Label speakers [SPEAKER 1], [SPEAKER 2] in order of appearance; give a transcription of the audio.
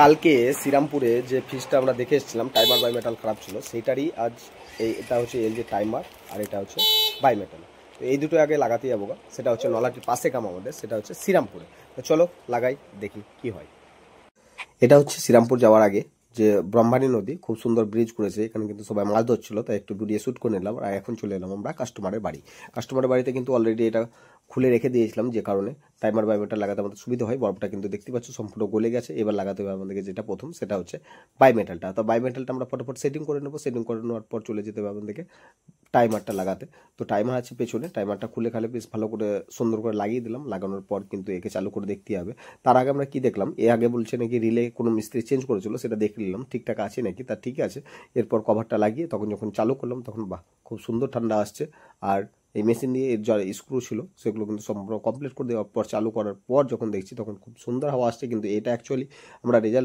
[SPEAKER 1] কালকে শ্রীরামপুরে যে ফ্রিজটা আমরা দেখে এসেছিলাম টাইমার বাই মেটাল খারাপ ছিল, সেইটারই আজ এটা হচ্ছে এলজি টাইমার আর এটা হচ্ছে বাই মেটাল। তো এই দুটো আগে লাগাতে যাবো, সেটা হচ্ছে নলাটির পাশে কাম আমাদের, সেটা হচ্ছে শ্রীরামপুরে। তো চলো লাগাই, দেখি কি হয়। এটা হচ্ছে শ্রীরামপুর যাওয়ার আগে যে ব্রহ্মাণী নদী, খুব সুন্দর ব্রিজ করেছে, এখানে কিন্তু সবাই মাছ ধরছিল, তাই একটু ভিডিও শ্যুট করে নিলাম। আর এখন চলে এলাম আমরা কাস্টমারের বাড়ি। কাস্টমারের বাড়িতে কিন্তু অলরেডি এটা খুলে রেখে দিয়েছিলাম, যে কারণে টাইমার বাইমেটাল লাগাতে আমাদের সুবিধা হয়। বরফটা কিন্তু দেখতে পাচ্ছ সম্পূর্ণ গলে গেছে। এবার লাগাতে হবে আমাদেরকে যেটা প্রথম, সেটা হচ্ছে বাইমেটালটা। তো বাইমেটালটা আমরা ফটোফট সেটিং করে নেবো। সেটিং করে নেওয়ার পর চলে যেতে হবে আমাদেরকে টাইমারটা লাগাতে। তো টাইমার আছে পেছনে, টাইমারটা খুলে খালে বেশ ভালো করে সুন্দর করে লাগিয়ে দিলাম। লাগানোর পর কিন্তু একে চালু করে দেখতে হবে। তার আগে আমরা কি দেখলাম, আগে বলছে নাকি রিলে কোনো মিস্ত্রি চেঞ্জ করেছিল, সেটা দেখে নিলাম ঠিকঠাক আছে নাকি। তা ঠিক আছে। এরপর কভারটা লাগিয়ে তখন যখন চালু করলাম, তখন বাহ, খুব সুন্দর ঠান্ডা আসছে। আর এই মেশিন দিয়ে এর যা স্ক্রু ছিল সেগুলো কিন্তু সম্পূর্ণ কমপ্লিট করে দেওয়ার পর চালু করার পর যখন দেখছি, তখন খুব সুন্দর হাওয়া আসছে। কিন্তু এটা অ্যাকচুয়ালি আমরা রেজাল্ট